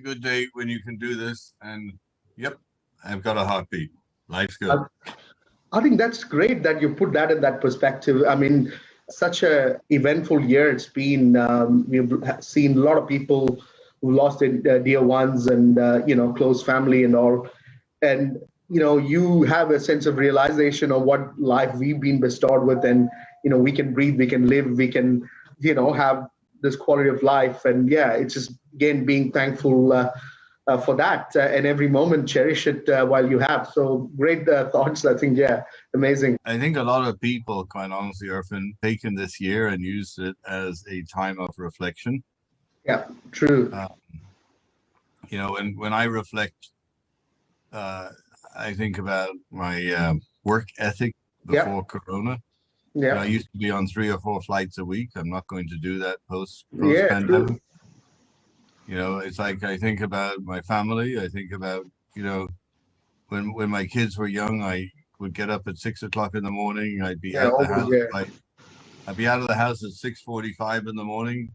good day when you can do this. And yep, I've got a heartbeat. Life's good. I think that's great that you put that in that perspective. I mean, such a eventful year it's been. We've seen a lot of people who lost their dear ones and, close family and all. And, you have a sense of realization of what life we've been bestowed with. And, we can breathe, we can live, we can, have this quality of life. And yeah, it's just, again, being thankful for that, and every moment cherish it while you have. So great thoughts. I think, yeah, amazing. I think a lot of people, quite honestly, Irfan, taken this year and used it as a time of reflection. Yeah, true. When I reflect, I think about my work ethic before Corona. Yeah, I used to be on 3 or 4 flights a week. I'm not going to do that post-pandemic. It's like I think about my family. I think about, when my kids were young, I would get up at 6 o'clock in the morning. I'd be out the house. I'd be out of the house at 6:45 in the morning.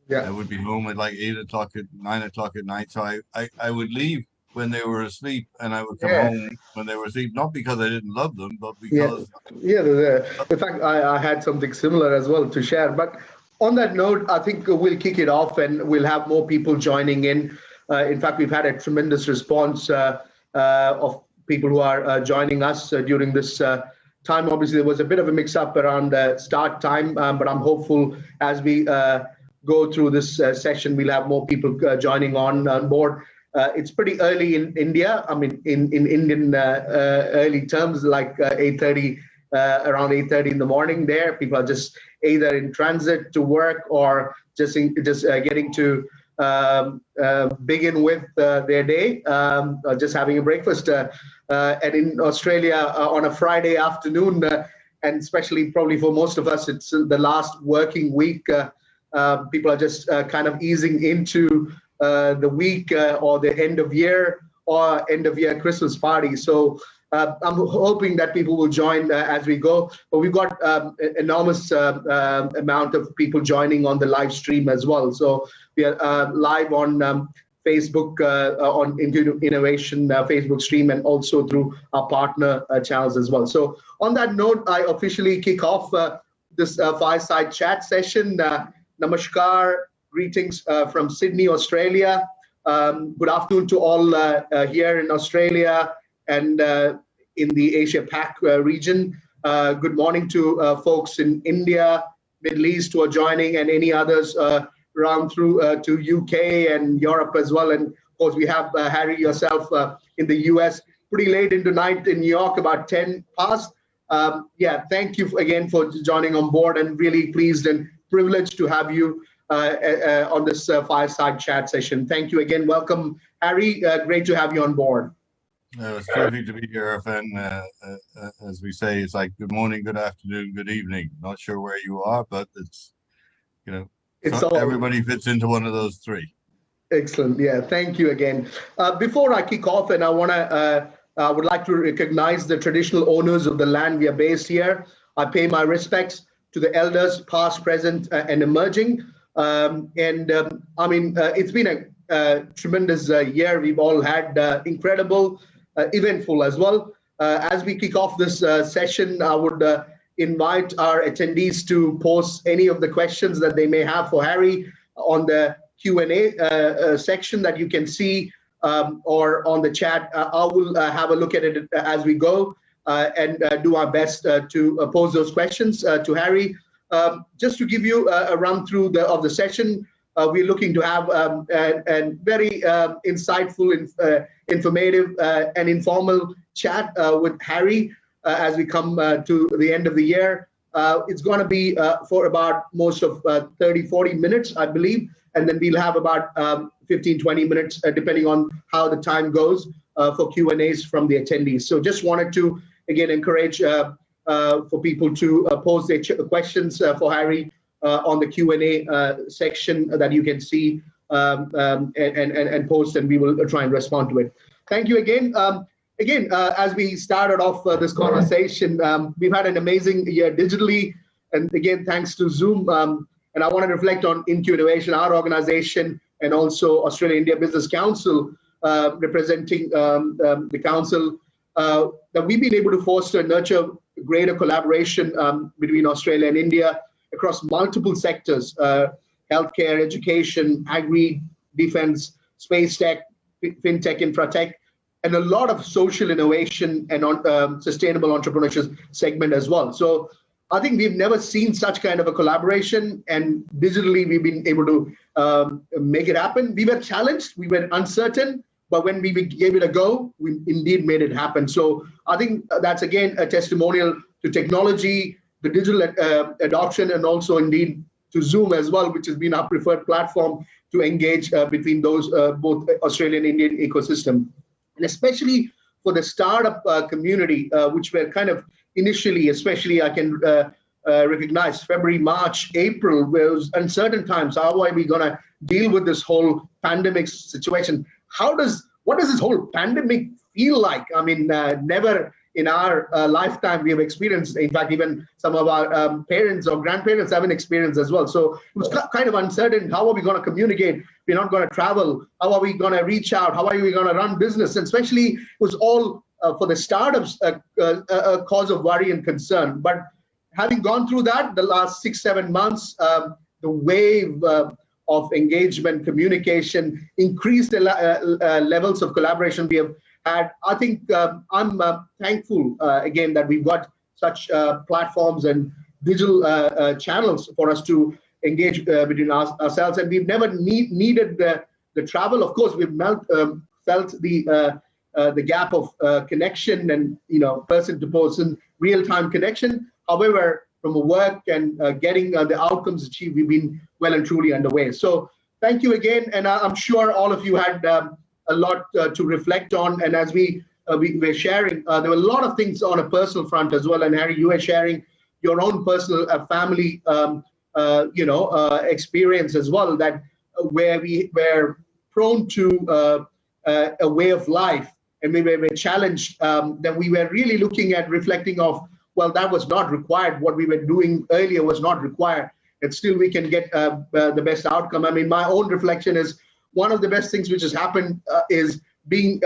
Yeah, I would be home at like 8 o'clock 9 o'clock at night. So I would leave when they were asleep, and I would come home when they were asleep, not because I didn't love them, but because in fact, I had something similar as well to share. But on that note, I think we'll kick it off and we'll have more people joining in. In fact, we've had a tremendous response of people who are joining us during this time. Obviously, there was a bit of a mix-up around start time, but I'm hopeful as we go through this session, we'll have more people joining on board. It's pretty early in India. I mean, in Indian early terms, like 8:30, around 8:30 in the morning. There, people are just either in transit to work or just getting to begin with their day, or just having a breakfast. And in Australia, on a Friday afternoon, and especially probably for most of us, it's the last working week. People are just kind of easing into the week or the end of year Christmas party. So I'm hoping that people will join as we go. But we've got an enormous amount of people joining on the live stream as well. So we are live on Facebook, on Innovation Facebook stream, and also through our partner channels as well. So on that note, I officially kick off this fireside chat session. Namaskar. Greetings from Sydney, Australia. Good afternoon to all here in Australia and in the Asia-Pac region. Good morning to folks in India, Middle East who are joining, and any others around through to UK and Europe as well. And of course, we have Harry, yourself in the US, pretty late into night in New York, about 10 past. Thank you again for joining on board, and really pleased and privileged to have you on this fireside chat session. Thank you again. Welcome, Harry. Great to have you on board. It's terrific to be here, Irfan. As we say, it's like good morning, good afternoon, good evening. Not sure where you are, but it's everybody fits into one of those three. Excellent. Yeah, thank you again. Before I kick off, and I would like to recognize the traditional owners of the land we are based here. I pay my respects to the elders, past, present, and emerging. It's been a tremendous year. We've all had incredible, eventful as well. As we kick off this session, I would invite our attendees to post any of the questions that they may have for Harry on the Q&A section that you can see, or on the chat. I will have a look at it as we go and do our best to pose those questions to Harry. Just to give you a run through of the session, we're looking to have a very insightful, informative, and informal chat with Harry as we come to the end of the year. It's going to be for about most of 30-40 minutes, I believe, and then we'll have about 15-20 minutes, depending on how the time goes, for Q&As from the attendees. So just wanted to, again, encourage for people to pose their questions for Harry on the Q&A section that you can see and post, and we will try and respond to it. Thank you again. As we started off this conversation, we've had an amazing year digitally, and again, thanks to Zoom. And I want to reflect on InQ Innovation, our organization. and also Australia-India Business Council, representing the council, that we've been able to foster and nurture greater collaboration between Australia and India across multiple sectors: healthcare, education, agri, defense, space tech, fintech, infratech, and a lot of social innovation and sustainable entrepreneurship segment as well. So I think we've never seen such kind of a collaboration, and digitally we've been able to make it happen. We were challenged, we were uncertain, but when we gave it a go, we indeed made it happen. So I think that's again a testimonial to technology, the digital adoption, and also indeed to Zoom as well, which has been our preferred platform to engage between those both Australian and Indian ecosystem. And especially for the startup community, which were kind of initially, especially I can recognize February, March, April, where it was uncertain times. How are we going to deal with this whole pandemic situation? What does this whole pandemic feel like? I mean, never in our lifetime we have experienced. In fact, even some of our parents or grandparents haven't experienced as well. So it was kind of uncertain. How are we going to communicate? We're not going to travel. How are we going to reach out? How are we going to run business? And especially, it was all for the startups a cause of worry and concern. But having gone through that, the last 6-7 months, the wave of engagement, communication, increased levels of collaboration we have had. I think I'm thankful again that we've got such platforms and digital channels for us to engage between ourselves, and we've never needed the travel. Of course, we've felt the gap of connection and person to person real-time connection. However, from a work and getting the outcomes achieved, we've been well and truly underway. So thank you again, and I'm sure all of you had a lot to reflect on. And as we were sharing, there were a lot of things on a personal front as well. And Harry, you were sharing your own personal family, experience as well, that where we were prone to a way of life, and we were challenged. That we were really looking at reflecting of, well, that was not required. What we were doing earlier was not required, and still we can get the best outcome. I mean, my own reflection is one of the best things which has happened is being,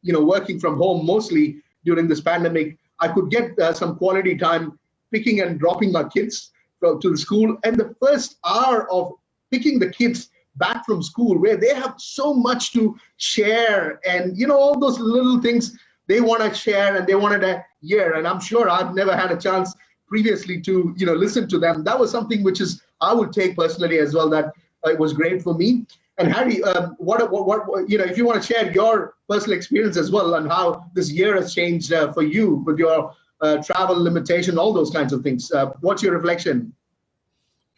working from home mostly during this pandemic. I could get some quality time picking and dropping my kids to the school, and the first hour of picking the kids back from school, where they have so much to share, and all those little things they want to share and they wanted to hear. And I'm sure I've never had a chance previously to listen to them. That was something which is I would take personally as well, that it was great for me. And Harry, what if you want to share your personal experience as well and how this year has changed for you with your travel limitation, all those kinds of things. What's your reflection?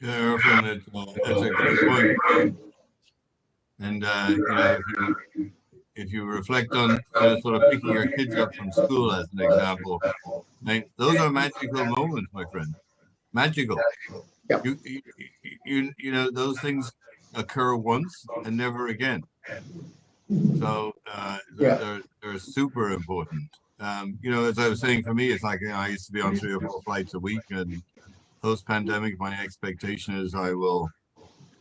Yeah, Irfan, it's a great point. And if you reflect on sort of picking your kids up from school as an example, those are magical moments, my friend. Magical. Yep. Those things occur once and never again. So they're super important. As I was saying, for me, it's like I used to be on 3 or 4 flights a week, and post-pandemic, my expectation is I will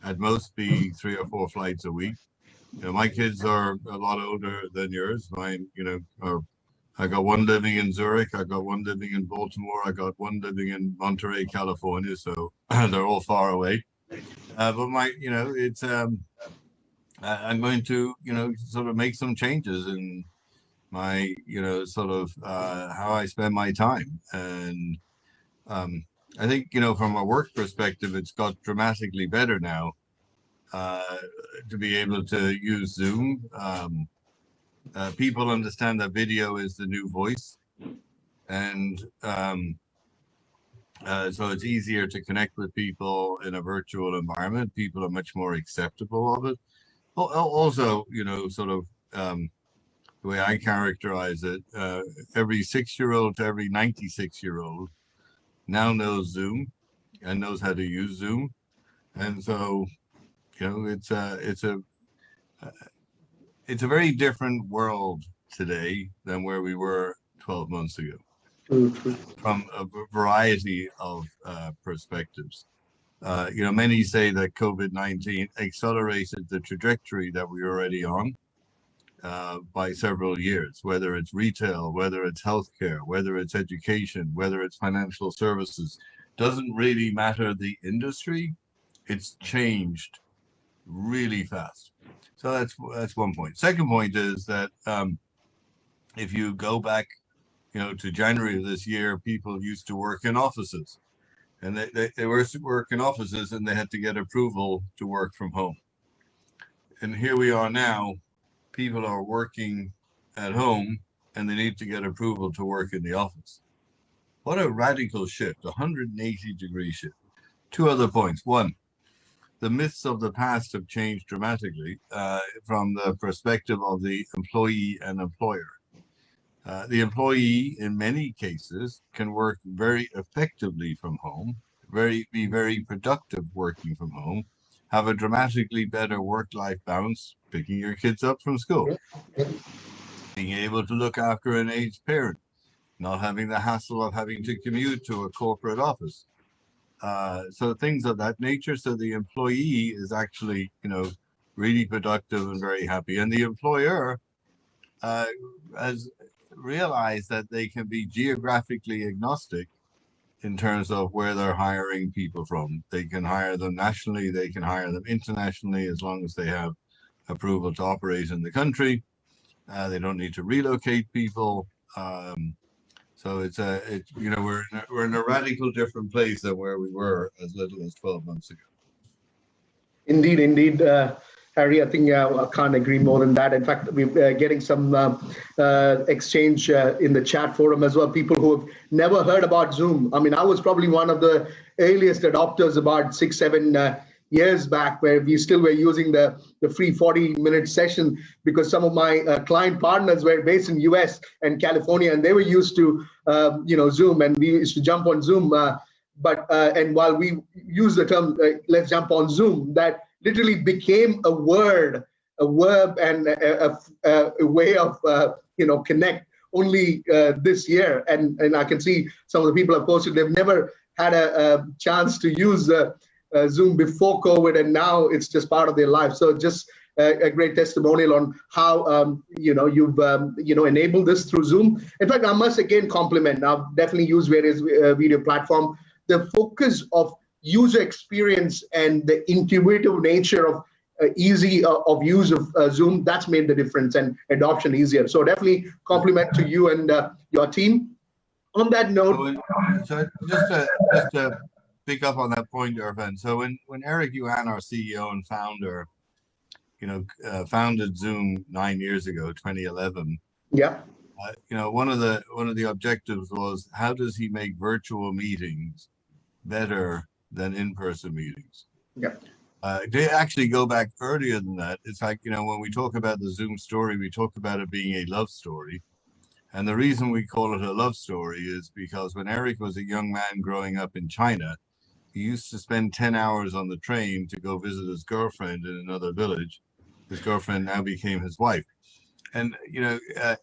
at most be 3 or 4 flights a week. My kids are a lot older than yours. Mine, I got one living in Zurich, I got one living in Baltimore, I got one living in Monterey, California. So they're all far away. But it's I'm going to sort of make some changes in my sort of how I spend my time. And I think from a work perspective, it's got dramatically better now to be able to use Zoom. People understand that video is the new voice, and so it's easier to connect with people in a virtual environment. People are much more acceptable of it. Also, sort of the way I characterize it, every 6-year-old to every 96-year-old now knows Zoom and knows how to use Zoom, and so it's a very different world today than where we were 12 months ago, from a variety of perspectives. Many say that COVID-19 accelerated the trajectory that we were already on by several years, whether it's retail, whether it's healthcare, whether it's education, whether it's financial services. Doesn't really matter the industry, it's changed really fast. So that's one point. Second point is that if you go back, to January of this year, people used to work in offices, and they were to work in offices, and they had to get approval to work from home. And here we are now. People are working at home, and they need to get approval to work in the office. What a radical shift, 180-degree shift. Two other points. One, the myths of the past have changed dramatically from the perspective of the employee and employer. The employee, in many cases, can work very effectively from home, be very productive working from home, have a dramatically better work-life balance, picking your kids up from school, being able to look after an aged parent, not having the hassle of having to commute to a corporate office. So things of that nature. So the employee is actually, really productive and very happy. And the employer has realized that they can be geographically agnostic in terms of where they're hiring people from. They can hire them nationally, they can hire them internationally, as long as they have approval to operate in the country. They don't need to relocate people. So we're in a radical different place than where we were as little as 12 months ago. Indeed, Harry. I think I can't agree more than that. In fact, we're getting some exchange in the chat forum as well. People who have never heard about Zoom. I mean, I was probably one of the earliest adopters about 6-7 years back, where we still were using the free 40-minute session, because some of my client partners were based in US and California, and they were used to Zoom, and we used to jump on Zoom. And while we use the term let's jump on Zoom, that literally became a word, a verb, and a way of connect only this year. And I can see some of the people have posted they've never had a chance to use Zoom before COVID, and now it's just part of their life. So just a great testimonial on how you've enabled this through Zoom. In fact, I must again compliment. I've definitely used various video platform. The focus of user experience and the intuitive nature of easy of use of Zoom, that's made the difference and adoption easier. So definitely compliment to you and your team. On that note, so just to pick up on that point, Irfan. So when Eric Yuan, our CEO and founder, founded Zoom 9 years ago, 2011. Yeah. One of the objectives was, how does he make virtual meetings better than in-person meetings? Yeah. They actually go back earlier than that. It's like, when we talk about the Zoom story, we talk about it being a love story. And the reason we call it a love story is because when Eric was a young man growing up in China, he used to spend 10 hours on the train to go visit his girlfriend in another village. His girlfriend now became his wife. And,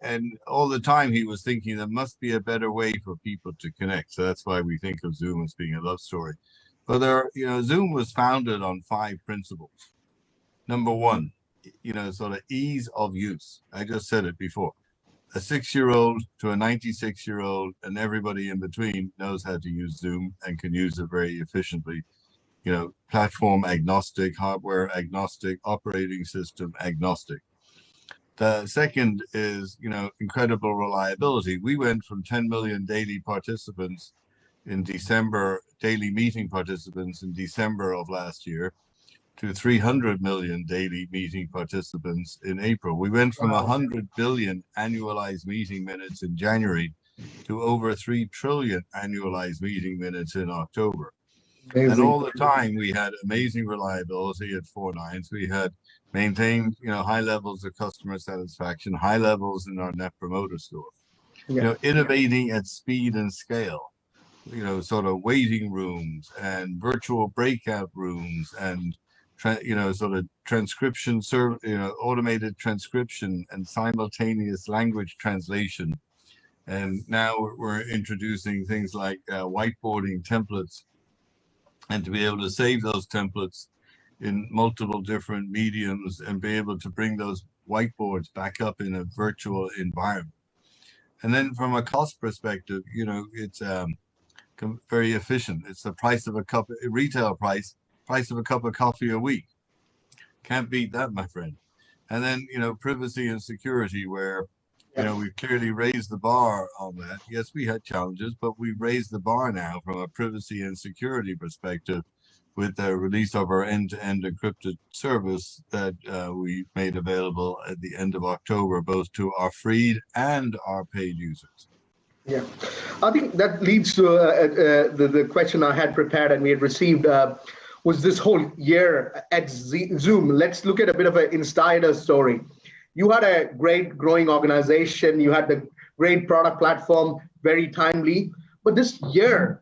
and all the time he was thinking there must be a better way for people to connect. So that's why we think of Zoom as being a love story. But Zoom was founded on 5 principles. Number 1, sort of ease of use. I just said it before. A 6-year-old to a 96-year-old and everybody in between knows how to use Zoom and can use it very efficiently. Platform agnostic, hardware agnostic, operating system agnostic. The second is, incredible reliability. We went from 10 million daily participants in December, daily meeting participants in December of last year, to 300 million daily meeting participants in April. We went from 100 billion annualized meeting minutes in January to over 3 trillion annualized meeting minutes in October. Amazing. And all the time we had amazing reliability at 4 nines. We had maintained, high levels of customer satisfaction, high levels in our net promoter score. Yeah. Innovating at speed and scale. Sort of waiting rooms and virtual breakout rooms and sort of transcription, automated transcription and simultaneous language translation. And now we're introducing things like whiteboarding templates and to be able to save those templates in multiple different mediums and be able to bring those whiteboards back up in a virtual environment. And then from a cost perspective, it's very efficient. It's the price of a retail price of a cup of coffee a week. Can't beat that, my friend. And then, privacy and security, where, we've clearly raised the bar on that. Yes, we had challenges, but we've raised the bar now from a privacy and security perspective with the release of our end-to-end encrypted service that we made available at the end of October, both to our free and our paid users. Yeah, I think that leads to the question I had prepared and we had received was this whole year at Zoom. Let's look at a bit of an insider story. You had a great growing organization. You had the great product platform, very timely. But this year,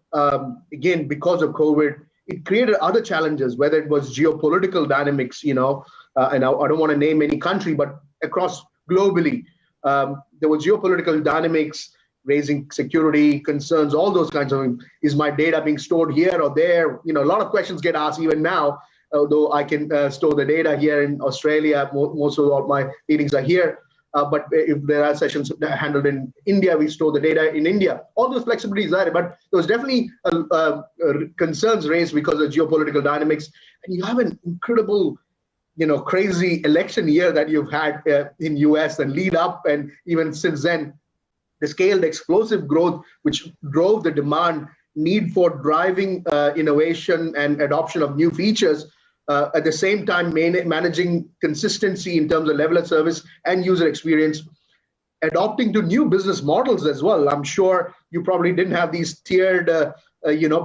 again, because of COVID, it created other challenges, whether it was geopolitical dynamics, and I don't want to name any country, but across globally, there was geopolitical dynamics, raising security concerns, all those kinds of things. Is my data being stored here or there? A lot of questions get asked even now, although I can store the data here in Australia. Most of all my meetings are here. But if there are sessions handled in India, we store the data in India. All those flexibilities are there, but there was definitely concerns raised because of geopolitical dynamics. And you have an incredible, crazy election year that you've had in US and lead up, and even since then, the scaled explosive growth, which drove the demand, need for driving innovation and adoption of new features, at the same time managing consistency in terms of level of service and user experience, adopting to new business models as well. I'm sure you probably didn't have these tiered,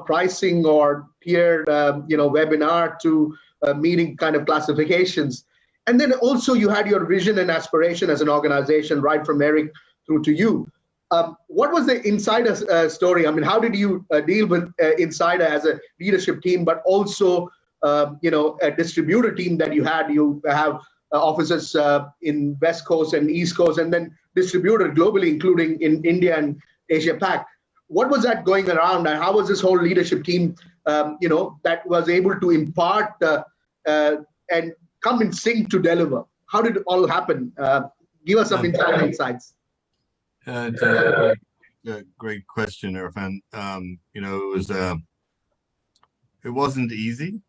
pricing or tiered, webinar to meeting kind of classifications. And then also you had your vision and aspiration as an organization, right from Eric through to you. What was the insider story? I mean, how did you deal with insider as a leadership team, but also, a distributor team that you had? You have offices in West Coast and East Coast, and then distributed globally, including in India and Asia Pac. What was that going around, and how was this whole leadership team, that was able to impart and come in sync to deliver? How did it all happen? Give us some insights. It's a great question, Irfan. It wasn't easy.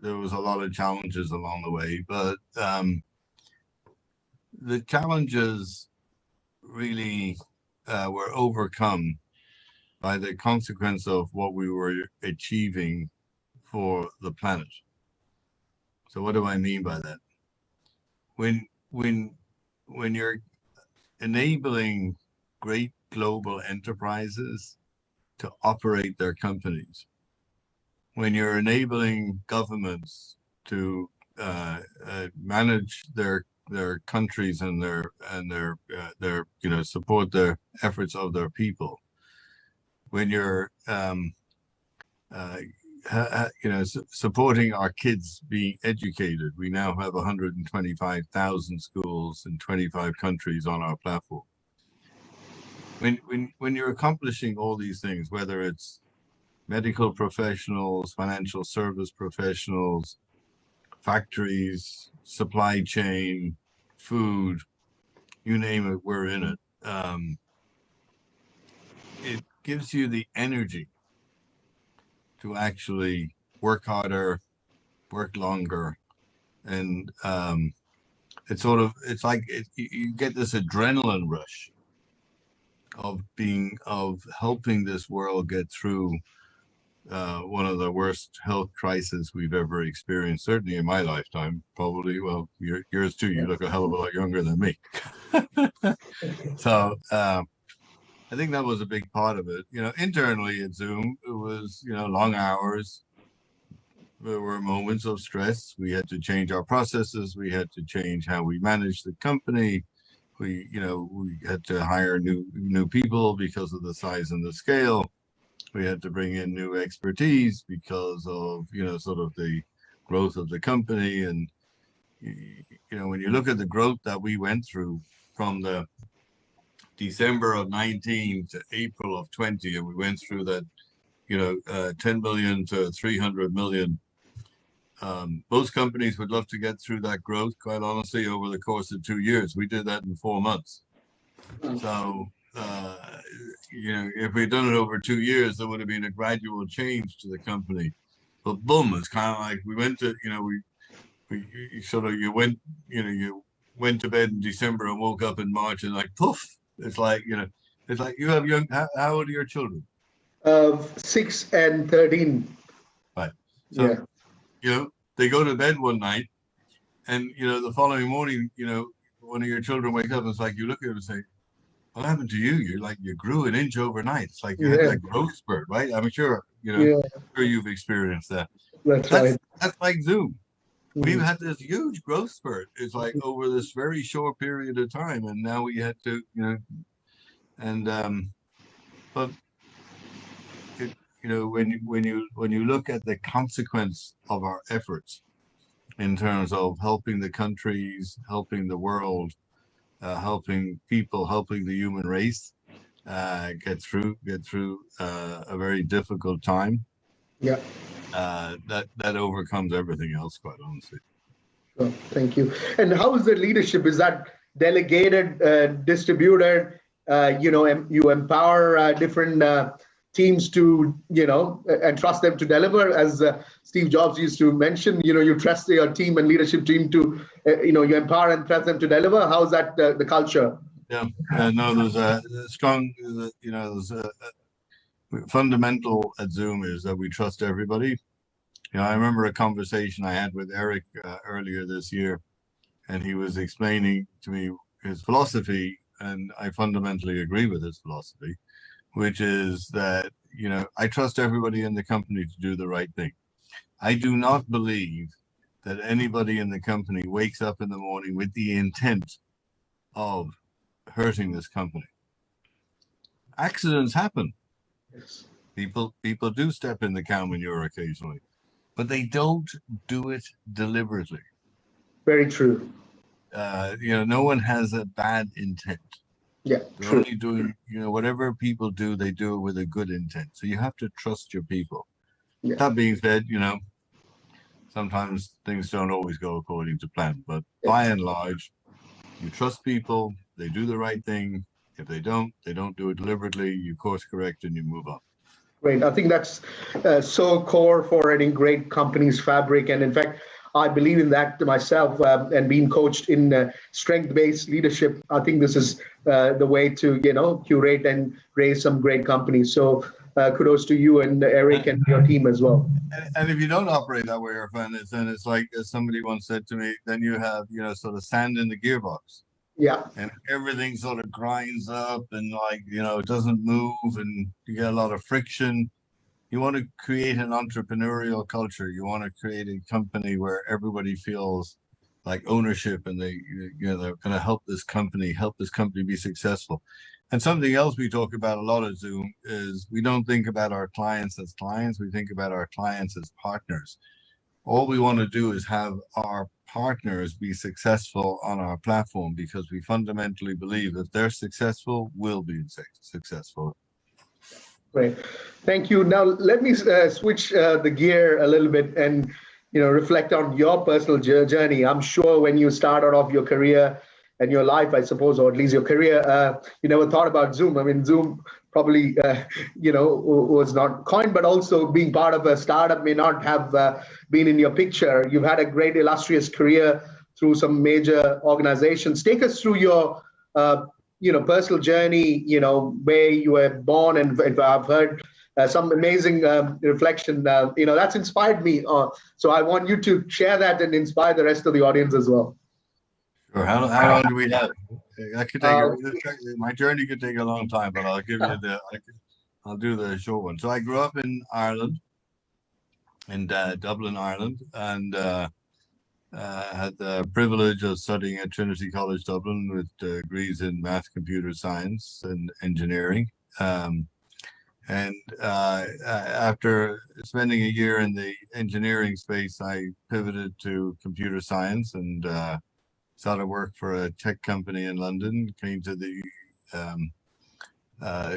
There was a lot of challenges along the way, but the challenges really were overcome by the consequence of what we were achieving for the planet. So what do I mean by that? When you're enabling great global enterprises to operate their companies, when you're enabling governments to manage their countries and their support the efforts of their people, when you're supporting our kids being educated. We now have 125,000 schools in 25 countries on our platform. When you're accomplishing all these things, whether it's medical professionals, financial service professionals, factories, supply chain, food, you name it, we're in it. It gives you the energy to actually work harder, work longer, and you get this adrenaline rush of helping this world get through one of the worst health crises we've ever experienced, certainly in my lifetime, probably. Well, yours too. You look a hell of a lot younger than me. So I think that was a big part of it. Internally at Zoom, it was, long hours. There were moments of stress. We had to change our processes. We had to change how we managed the company. We had to hire new people because of the size and the scale. We had to bring in new expertise because of, sort of the growth of the company. And, when you look at the growth that we went through from the December of 19 to April of 20, and we went through that, 10 million to 300 million. Most companies would love to get through that growth, quite honestly, over the course of 2 years. We did that in 4 months. So, if we'd done it over 2 years, there would have been a gradual change to the company. But boom, it's kind of like we went to, you went to bed in December and woke up in March and like, poof, it's like you have how old are your children? 6 and 13. Right. So, they go to bed one night and, the following morning, one of your children wake up and it's like, you look at them and say, what happened to you? You grew an inch overnight. It's like you had that growth spurt, right? I'm sure, sure you've experienced that. That's right. That's like Zoom. We've had this huge growth spurt. It's like over this very short period of time. And now we had to, but when you look at the consequence of our efforts in terms of helping the countries, helping the world, helping people, helping the human race get through a very difficult time. Yeah. That overcomes everything else, quite honestly. Sure. Thank you. And how is the leadership? Is that delegated, distributed? You empower different teams to, and trust them to deliver, as Steve Jobs used to mention. You trust your team and leadership team to, you empower and trust them to deliver. How is that the culture? Yeah. No, there's a strong, fundamental at Zoom is that we trust everybody. I remember a conversation I had with Eric earlier this year, and he was explaining to me his philosophy, and I fundamentally agree with his philosophy, which is that, I trust everybody in the company to do the right thing. I do not believe that anybody in the company wakes up in the morning with the intent of hurting this company. Accidents happen. Yes. People do step in the cow manure occasionally, but they don't do it deliberately. Very true. No one has a bad intent. Yeah, they're true. only doing, whatever people do, they do it with a good intent. So you have to trust your people. Yeah. That being said, sometimes things don't always go according to plan, but by and large, you trust people, they do the right thing. If they don't do it deliberately, you course correct and you move on. Great. I think that's so core for any great company's fabric. And in fact, I believe in that myself, and being coached in strength-based leadership. I think this is the way to, curate and raise some great companies. So kudos to you and Eric and your team as well. And if you don't operate that way, Irfan, then it's like, as somebody once said to me, then you have, sort of sand in the gearbox. Yeah. And everything sort of grinds up and it doesn't move and you get a lot of friction. You want to create an entrepreneurial culture. You want to create a company where everybody feels like ownership and they're going to help this company be successful. And something else we talk about a lot at Zoom is we don't think about our clients as clients. We think about our clients as partners. All we want to do is have our partners be successful on our platform, because we fundamentally believe if they're successful, we'll be successful. Great. Thank you. Now, let me switch the gear a little bit and, reflect on your personal journey. I'm sure when you started off your career and your life, I suppose, or at least your career, you never thought about Zoom. I mean, Zoom probably, was not coined, but also being part of a startup may not have been in your picture. You've had a great illustrious career through some major organizations. Take us through your personal journey, where you were born, and I've heard some amazing reflection, that's inspired me. So I want you to share that and inspire the rest of the audience as well. Sure. How long do we have? That could take my journey could take a long time, but I'll give you I'll do the short one. So I grew up in Ireland, in Dublin, Ireland, and had the privilege of studying at Trinity College Dublin with degrees in math, computer science, and engineering. After spending a year in the engineering space, I pivoted to computer science and started work for a tech company in London. Came to the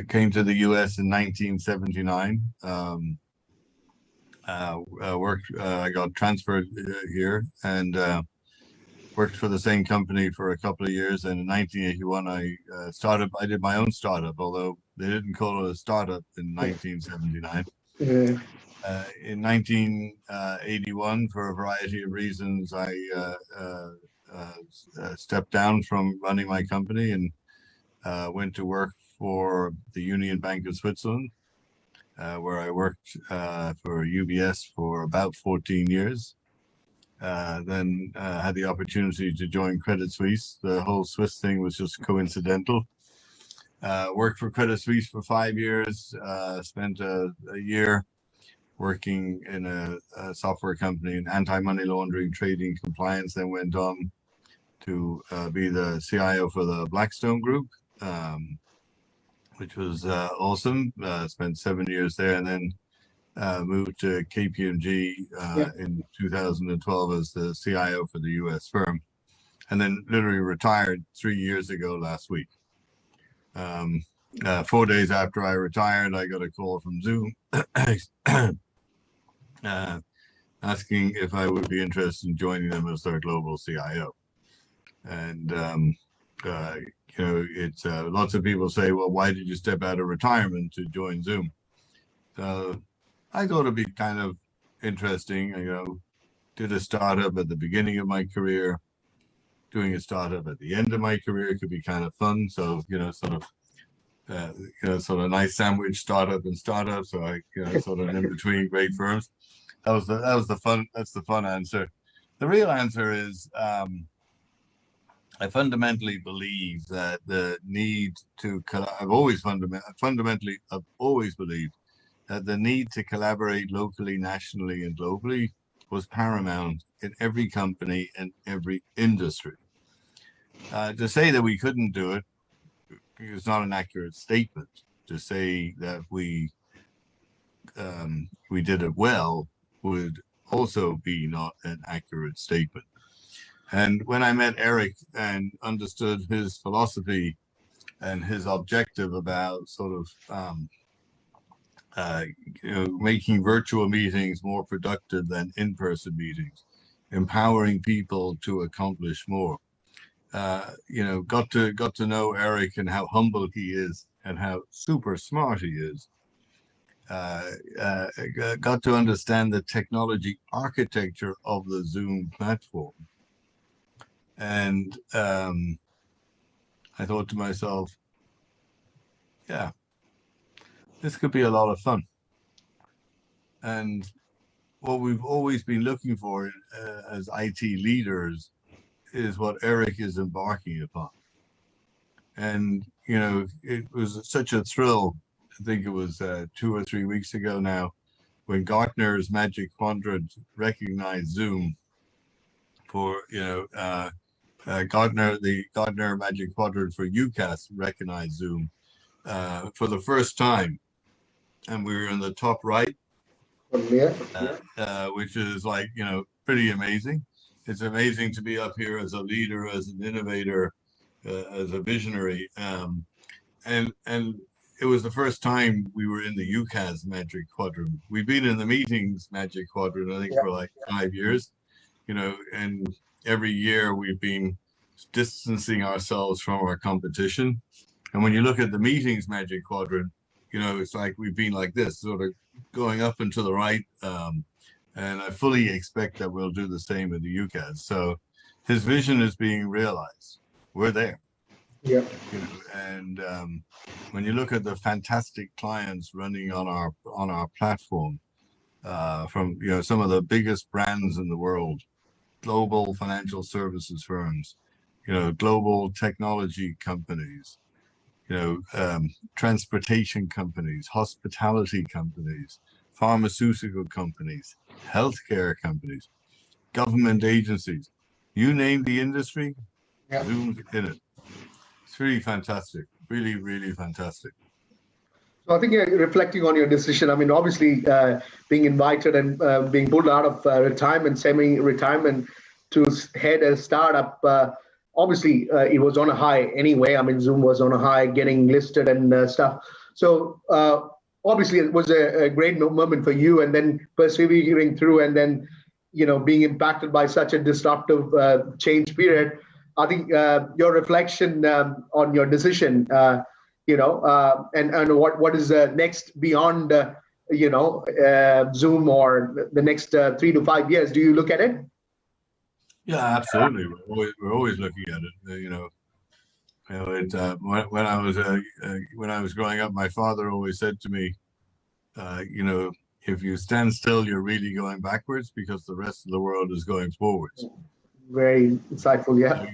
Came to the US in 1979. I got transferred here and worked for the same company for a couple of years. And in 1981, I did my own startup, although they didn't call it a startup in 1979. In 1981, for a variety of reasons, I stepped down from running my company and went to work for the Union Bank of Switzerland, where I worked for UBS for about 14 years. Then had the opportunity to join Credit Suisse. The whole Swiss thing was just coincidental. Worked for Credit Suisse for 5 years, spent a year working in a software company in anti-money laundering, trading, compliance, then went on to be the CIO for the Blackstone Group, which was awesome. Spent 7 years there, and then moved to KPMG in 2012 as the CIO for the US firm, and then literally retired 3 years ago last week. 4 days after I retired, I got a call from Zoom asking if I would be interested in joining them as their global CIO. And you know, it's lots of people say, well, why did you step out of retirement to join Zoom? So I thought it'd be kind of interesting. You know, did a startup at the beginning of my career. Doing a startup at the end of my career could be kind of fun. So, you know, sort of nice sandwich startup and startup. So I, you know, sort of in between great firms. That's the fun answer. The real answer is, I fundamentally believe that the need to, I've always believed that the need to collaborate locally, nationally, and globally was paramount in every company and every industry. To say that we couldn't do it is not an accurate statement. To say that we did it well would also be not an accurate statement. And when I met Eric and understood his philosophy and his objective about sort of you know, making virtual meetings more productive than in-person meetings, empowering people to accomplish more, you know, got to know Eric and how humble he is and how super smart he is. Got to understand the technology architecture of the Zoom platform. And I thought to myself, yeah, this could be a lot of fun. And what we've always been looking for as IT leaders is what Eric is embarking upon. And, you know, it was such a thrill. I think it was 2 or 3 weeks ago now, when Gartner's Magic Quadrant recognized Zoom for, you know, the Gartner Magic Quadrant for UCaaS recognized Zoom for the first time. And we were in the top right, which is like, you know, pretty amazing. It's amazing to be up here as a leader, as an innovator, as a visionary. And it was the first time we were in the UCaaS Magic Quadrant. We've been in the meetings Magic Quadrant, I think, for like 5 years, you know, and every year we've been distancing ourselves from our competition. And when you look at the meetings Magic Quadrant, you know, it's like we've been like this, sort of going up and to the right. And I fully expect that we'll do the same with the UCaaS. So his vision is being realized. We're there. Yeah. You know, and when you look at the fantastic clients running on our platform, from, you know, some of the biggest brands in the world, global financial services firms, you know, global technology companies, you know, transportation companies, hospitality companies, pharmaceutical companies, healthcare companies, government agencies, you name the industry, Zoom's in it. It's really fantastic, really, really fantastic. So I think reflecting on your decision, I mean, obviously being invited and being pulled out of retirement, semi-retirement to head a startup, obviously it was on a high anyway. I mean, Zoom was on a high, getting listed and stuff. So obviously it was a great moment for you, and then persevering through, and then being impacted by such a disruptive change period. I think your reflection on your decision, and what is next beyond Zoom, or the next 3 to 5 years. Do you look at it? Yeah, absolutely. We're always looking at it. When I was growing up, my father always said to me, if you stand still, you're really going backwards because the rest of the world is going forwards. Very insightful, yeah.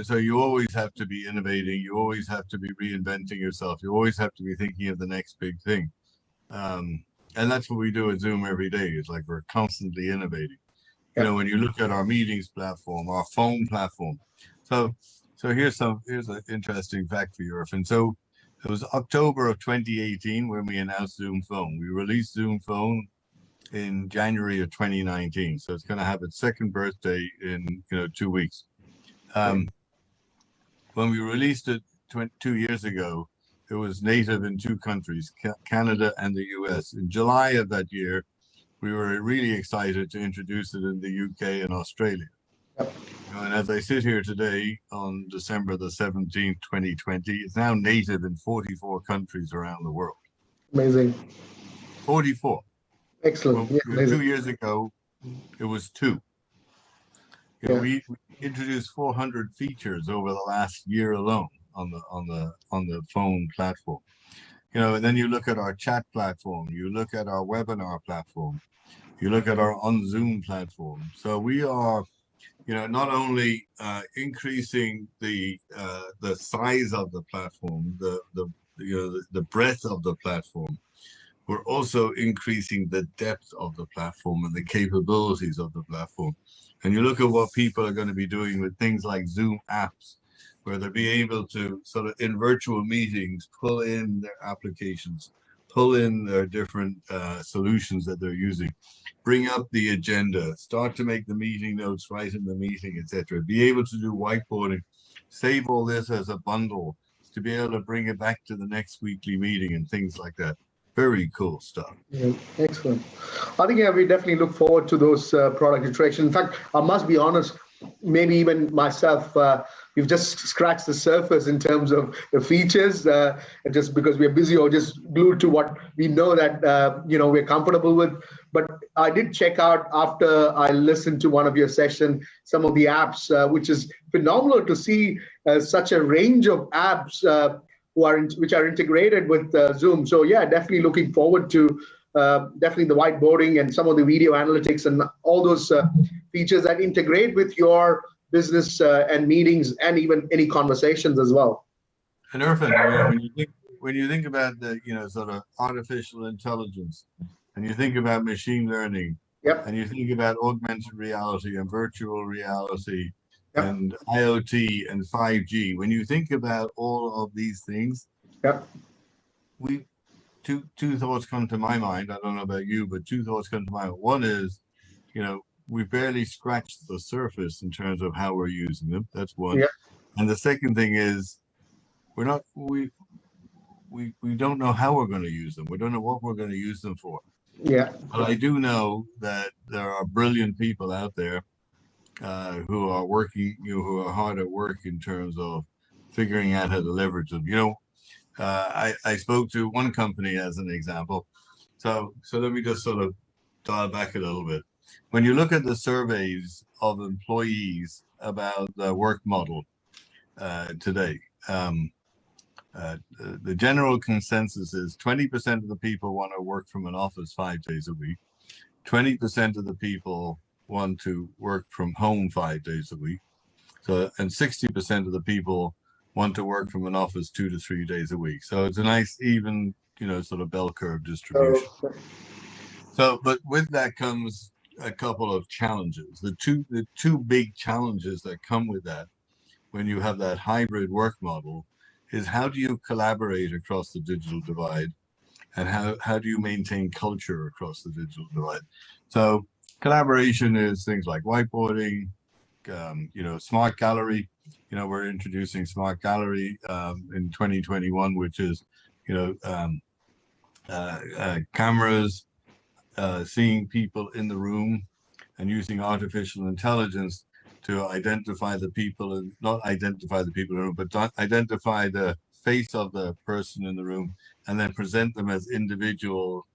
So you always have to be innovating. You always have to be reinventing yourself. You always have to be thinking of the next big thing. And that's what we do at Zoom every day. It's like we're constantly innovating. When you look at our meetings platform, our phone platform. So here's an interesting fact for you, Irfan. So it was October of 2018 when we announced Zoom Phone. We released Zoom Phone in January of 2019. So it's going to have its second birthday in 2 weeks. When we released it 2 years ago, it was native in 2 countries, Canada and the US. In July of that year, we were really excited to introduce it in the UK and Australia. Yep. And as I sit here today on December the 17th, 2020, it's now native in 44 countries around the world. Amazing. 44. Excellent. Well, 2 years ago, it was 2. We introduced 400 features over the last year alone on the phone platform. And then you look at our chat platform, you look at our webinar platform, you look at our on Zoom platform. So we are, not only increasing the size of the platform, the breadth of the platform, we're also increasing the depth of the platform and the capabilities of the platform. And you look at what people are going to be doing with things like Zoom apps, where they'll be able to sort of in virtual meetings, pull in their applications, pull in their different solutions that they're using, bring up the agenda, start to make the meeting notes right in the meeting, etc. Be able to do whiteboarding, save all this as a bundle to be able to bring it back to the next weekly meeting and things like that. Very cool stuff. Yeah, excellent. I think we definitely look forward to those product iterations. In fact, I must be honest, maybe even myself, we've just scratched the surface in terms of the features, just because we're busy or just glued to what we know that we're comfortable with. But I did check out, after I listened to one of your sessions, some of the apps, which is phenomenal to see such a range of apps which are integrated with Zoom. So yeah, definitely looking forward to definitely the whiteboarding and some of the video analytics and all those features that integrate with your business and meetings and even any conversations as well. And Irfan, when you think about the sort of artificial intelligence, and you think about machine learning, yep, and you think about augmented reality and virtual reality, yep, and IoT and 5G, when you think about all of these things, yep, two thoughts come to my mind. I don't know about you, but 2 thoughts come to mind. One is, we barely scratched the surface in terms of how we're using them. That's one. yep. And the second thing is, we don't know how we're going to use them. We don't know what we're going to use them for. Yeah. But I do know that there are brilliant people out there who are working, who are hard at work in terms of figuring out how to leverage them. I spoke to one company as an example. So let me just sort of dial back a little bit. When you look at the surveys of employees about the work model today, the general consensus is 20% of the people want to work from an office 5 days a week. 20% of the people want to work from home 5 days a week. And 60% of the people want to work from an office 2 to 3 days a week. So it's a nice even, sort of bell curve distribution. But with that comes a couple of challenges. The two big challenges that come with that when you have that hybrid work model is, how do you collaborate across the digital divide, and how do you maintain culture across the digital divide? So collaboration is things like whiteboarding, smart gallery. we're introducing Smart Gallery in 2021, which is, cameras, seeing people in the room and using artificial intelligence to identify the people, and not identify the people in the room, but identify the face of the person in the room, and then present them as individual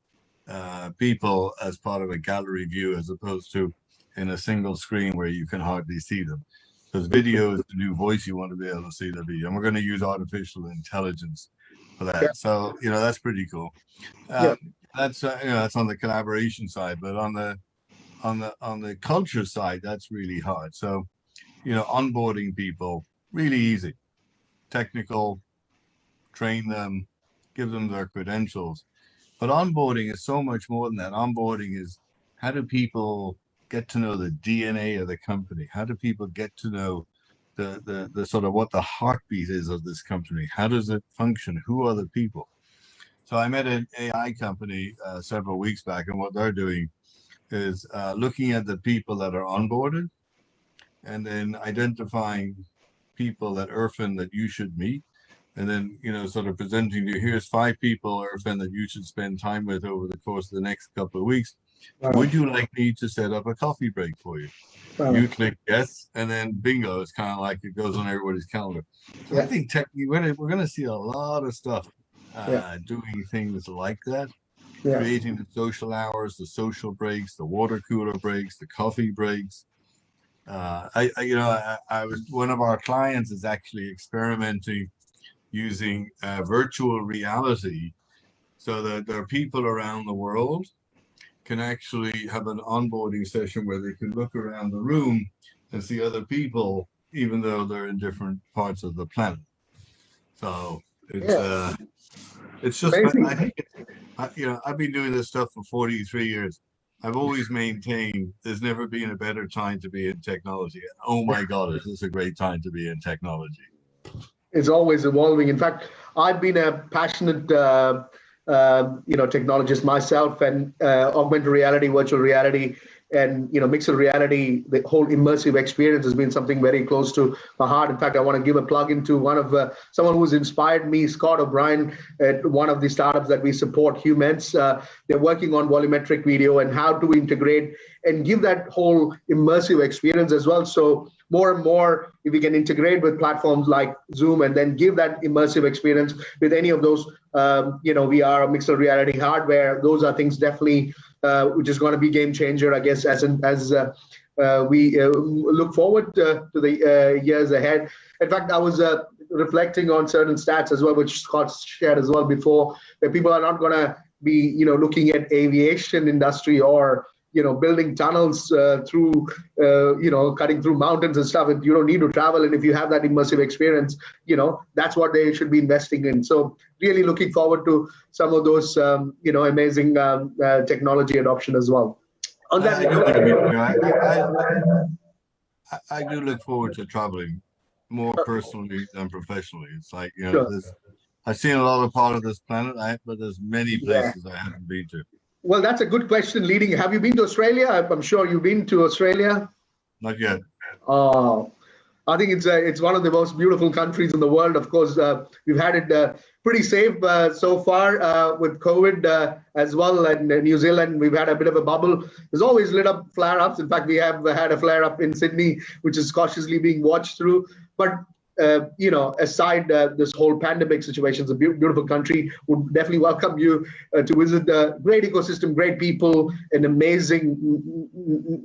people as part of a gallery view, as opposed to in a single screen where you can hardly see them. Because video is the new voice, you want to be able to see the video, and we're going to use artificial intelligence for that. Yeah. So that's pretty cool. That's that's on the collaboration side, but on the culture side, that's really hard. So onboarding people, really easy. Technical, train them, give them their credentials. But onboarding is so much more than that. Onboarding is, how do people get to know the DNA of the company? How do people get to know the sort of what the heartbeat is of this company? How does it function? Who are the people? So I met an AI company several weeks back, and what they're doing is looking at the people that are onboarded, and then identifying people that Irfan that you should meet, and then sort of presenting you, here's 5 people, Irfan, that you should spend time with over the course of the next couple of weeks. Wow. Would you like me to set up a coffee break for you? Wow. You click yes, and then bingo, it's kind of like it goes on everybody's calendar. So I think we're going to see a lot of stuff doing things like that, creating the social hours, the social breaks, the water cooler breaks, the coffee breaks. I was, one of our clients is actually experimenting using virtual reality, so that there are people around the world can actually have an onboarding session where they can look around the room and see other people, even though they're in different parts of the planet. So it's just, I think I've been doing this stuff for 43 years. I've always maintained there's never been a better time to be in technology. Oh my God, is this a great time to be in technology? It's always evolving. In fact, I've been a passionate technologist myself, and augmented reality, virtual reality, and mixed reality, the whole immersive experience has been something very close to my heart. In fact, I want to give a plug into one of someone who's inspired me, Scott O'Brien, at one of the startups that we support, Humans. They're working on volumetric video and how to integrate and give that whole immersive experience as well. So more and more, if we can integrate with platforms like Zoom and then give that immersive experience with any of those, VR or mixed reality hardware, those are things definitely which is going to be game changer, I guess, as we look forward to the years ahead. In fact, I was reflecting on certain stats as well, which Scott shared as well before, that people are not going to be, looking at aviation industry or building tunnels through, cutting through mountains and stuff. And you don't need to travel. And if you have that immersive experience, that's what they should be investing in. So really looking forward to some of those, amazing technology adoption as well. On that, I do look forward to traveling more personally than professionally. It's like, I've seen a lot of part of this planet, but there's many places I haven't been to. Well, that's a good question leading. Have you been to Australia? I'm sure you've been to Australia. Not yet. Oh, I think it's one of the most beautiful countries in the world. Of course, we've had it pretty safe so far with COVID as well. And New Zealand, we've had a bit of a bubble. There's always lit up flare-ups. In fact, we have had a flare-up in Sydney, which is cautiously being watched through. But aside this whole pandemic situation, it's a beautiful country. Would definitely welcome you to visit. Great ecosystem, great people, and amazing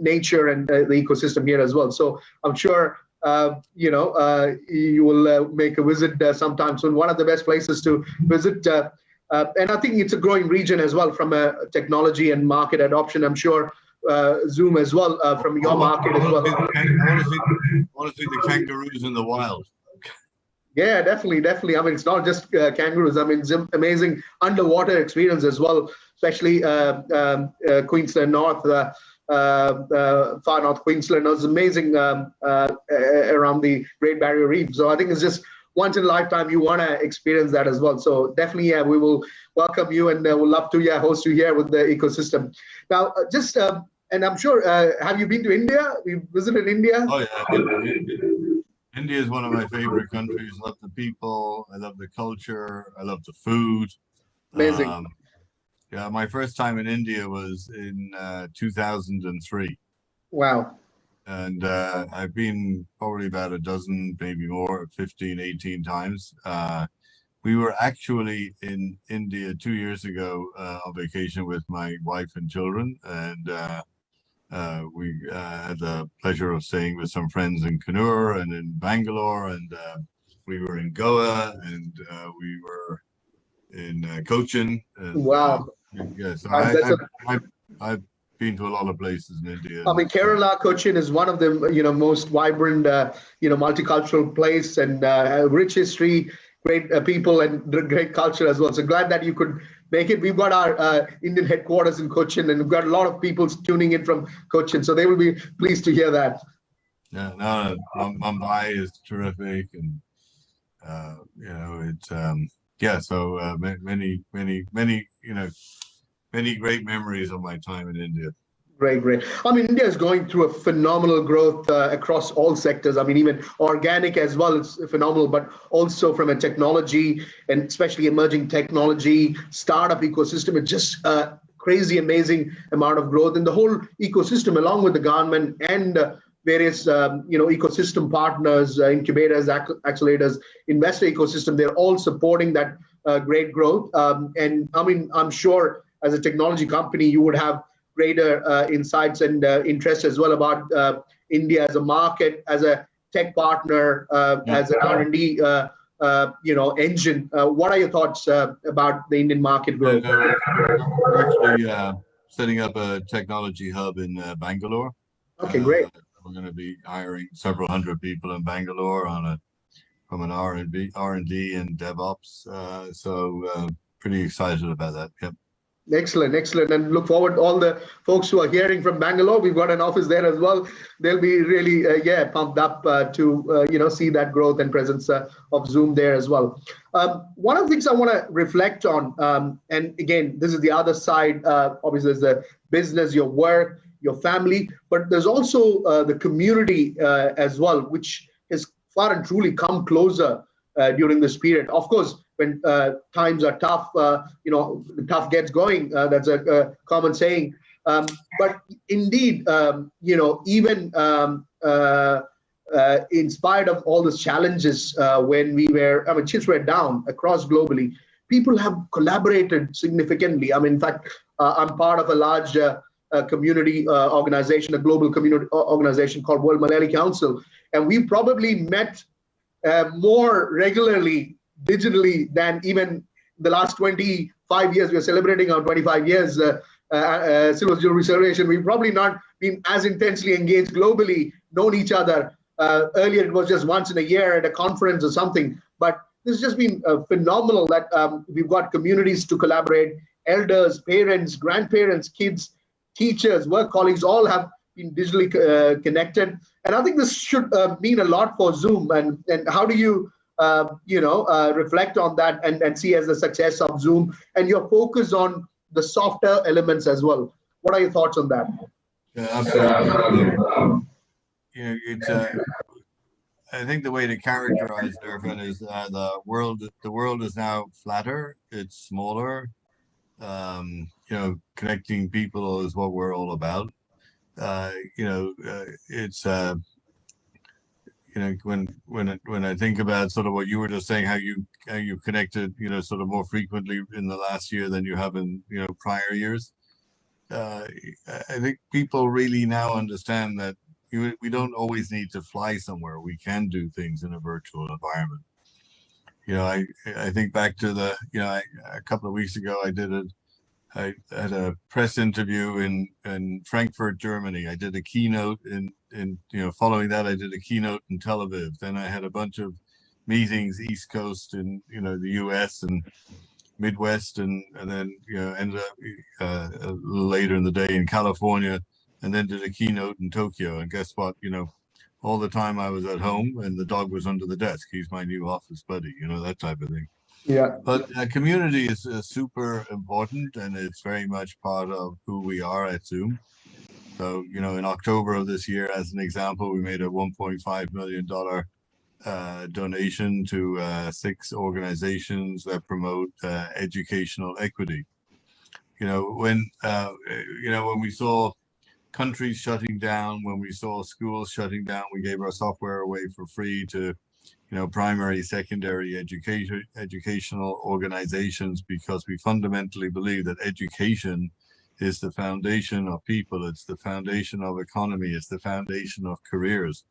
nature and the ecosystem here as well. So I'm sure you will make a visit sometime soon. One of the best places to visit. And I think it's a growing region as well from a technology and market adoption. I'm sure Zoom as well from your market as well. I want to see the kangaroos in the wild. Yeah, definitely. I mean, it's not just kangaroos. I mean, it's amazing underwater experience as well, especially Queensland North, far North Queensland. It's amazing around the Great Barrier Reef. So I think it's just once in a lifetime you want to experience that as well. So definitely, we will welcome you and we'll love to host you here with the ecosystem. Now, and I'm sure, have you been to India? You visited India? Oh, yeah. India is one of my favorite countries. I love the people. I love the culture. I love the food. Amazing. Yeah, my first time in India was in 2003. Wow. And I've been probably about a dozen, maybe more, 15, 18 times. We were actually in India 2 years ago on vacation with my wife and children. And we had the pleasure of staying with some friends in Kannur and in Bangalore. And we were in Goa and we were in Cochin. And, Wow. yeah, so I've been to a lot of places in India. I mean, Kerala, Cochin is one of the most vibrant, multicultural place and rich history, great people and great culture as well. So glad that you could make it. We've got our Indian headquarters in Cochin, and we've got a lot of people tuning in from Cochin, so they will be pleased to hear that. Yeah, no, Mumbai is terrific, and it's yeah. So many great memories of my time in India. Great. I mean, India is going through a phenomenal growth across all sectors. I mean, even organic as well, it's phenomenal, but also from a technology and especially emerging technology, startup ecosystem, it's just a crazy, amazing amount of growth. And the whole ecosystem, along with the government and various, ecosystem partners, incubators, accelerators, investor ecosystem, they're all supporting that great growth. And I mean, I'm sure as a technology company, you would have greater insights and interest as well about India as a market, as a tech partner, as an R&D, engine. What are your thoughts about the Indian market growth? We're actually setting up a technology hub in Bangalore. Okay, great. We're going to be hiring several hundred people in Bangalore from an R&D and DevOps. So pretty excited about that. Yep. Excellent. And look forward to all the folks who are hearing from Bangalore. We've got an office there as well. They'll be really, pumped up to, see that growth and presence of Zoom there as well. One of the things I want to reflect on, and again, this is the other side, obviously there's the business, your work, your family, but there's also the community as well, which has far and truly come closer during this period. Of course, when times are tough, the tough gets going. That's a common saying. But indeed, even in spite of all the challenges, when chips were down across globally, people have collaborated significantly. I mean, in fact, I'm part of a large community organization, a global community organization called World Malayali Council, and we probably met more regularly digitally than even the last 25 years. We're celebrating our 25 years Silver Jewelry celebration. We've probably not been as intensely engaged globally, known each other. Earlier, it was just once in a year at a conference or something. But this has just been phenomenal that we've got communities to collaborate. Elders, parents, grandparents, kids, teachers, work colleagues, all have been digitally connected. And I think this should mean a lot for Zoom. And how do you reflect on that and see as the success of Zoom and your focus on the softer elements as well? What are your thoughts on that? Yeah, absolutely. It's I think the way to characterize it, Irfan, is the world is now flatter. It's smaller. Connecting people is what we're all about. It's when I think about sort of what you were just saying, how you connected, sort of more frequently in the last year than you have in, prior years. I think people really now understand that we don't always need to fly somewhere. We can do things in a virtual environment. I think back to a couple of weeks ago, I had a press interview in Frankfurt, Germany. I did a keynote following that, I did a keynote in Tel Aviv. Then I had a bunch of meetings East Coast in the US and Midwest, and then ended up a little later in the day in California, and then did a keynote in Tokyo. And guess what? All the time I was at home and the dog was under the desk. He's my new office buddy, that type of thing. Yeah. But community is super important, and it's very much part of who we are at Zoom. So, in October of this year, as an example, we made a $1.5 million donation to 6 organizations that promote educational equity. When we saw countries shutting down, when we saw schools shutting down, we gave our software away for free to primary, secondary educational organizations, because we fundamentally believe that education is the foundation of people. It's the foundation of economy. It's the foundation of careers.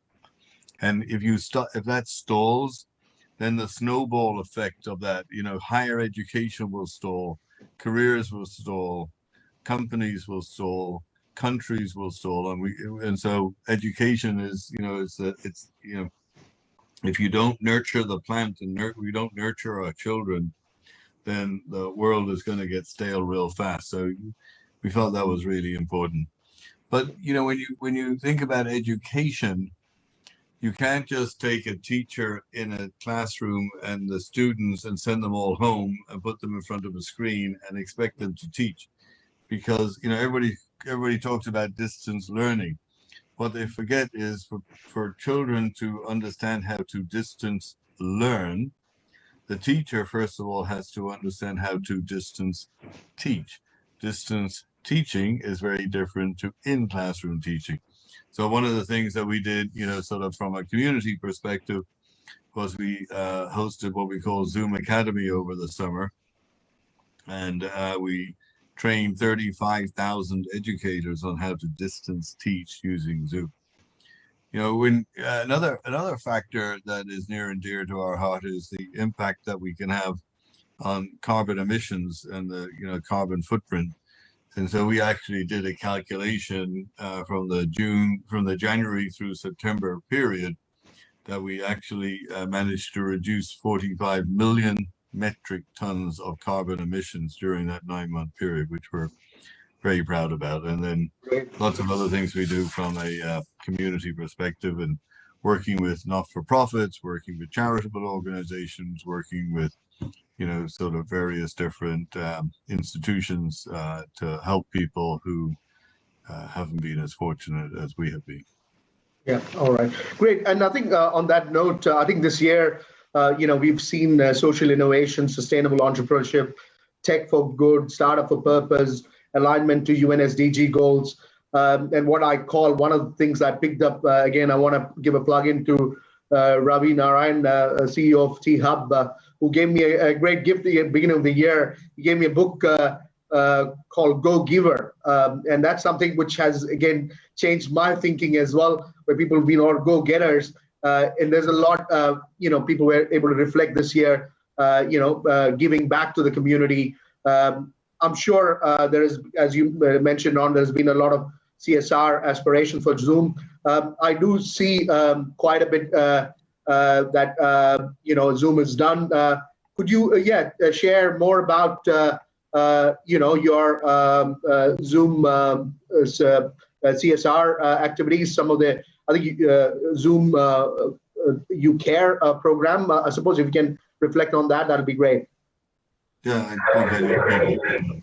And if that stalls, then the snowball effect of that, higher education will stall, careers will stall, companies will stall, countries will stall, and so education is, if you don't nurture the plant and we don't nurture our children, then the world is going to get stale real fast. So we felt that was really important. But when you think about education, you can't just take a teacher in a classroom and the students and send them all home and put them in front of a screen and expect them to teach, because everybody talks about distance learning. What they forget is for children to understand how to distance learn, the teacher, first of all, has to understand how to distance teach. Distance teaching is very different to in-classroom teaching. So one of the things that we did, sort of from a community perspective, was we hosted what we call Zoom Academy over the summer. And we trained 35,000 educators on how to distance teach using Zoom. When another factor that is near and dear to our heart is the impact that we can have on carbon emissions and the carbon footprint. And so we actually did a calculation from the January through September period, that we actually managed to reduce 45 million metric tons of carbon emissions during that 9-month period, which we're very proud about. And then lots of other things we do from a community perspective, and working with not-for-profits, working with charitable organizations, working with sort of various different institutions to help people who haven't been as fortunate as we have been. Yeah, all right, great. And I think on that note, I think this year, we've seen social innovation, sustainable entrepreneurship, tech for good, startup for purpose, alignment to UN SDG goals. And what I call one of the things I picked up, again, I want to give a plug in to Ravi Narayan, CEO of T-Hub, who gave me a great gift at the beginning of the year. He gave me a book called Go Giver. And that's something which has, again, changed my thinking as well, where people have been all go-getters. And there's a lot, people were able to reflect this year, giving back to the community. I'm sure there is, as you mentioned there's been a lot of CSR aspiration for Zoom. I do see quite a bit that, Zoom has done. Could you, share more about, your Zoom CSR activities, some of the, I think, Zoom You Care program. I suppose if you can reflect on that, that'd be great. Yeah, I think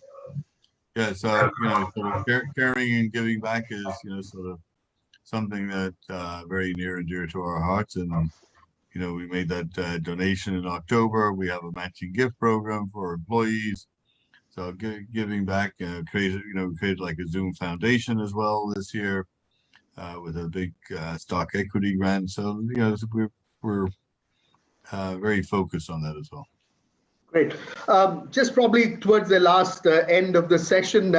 yeah, so sort of caring and giving back is sort of something that very near and dear to our hearts. And we made that donation in October. We have a matching gift program for employees. So giving back, created like a Zoom Foundation as well this year with a big stock equity grant. So we're very focused on that as well. Great. Just probably towards the last end of the session,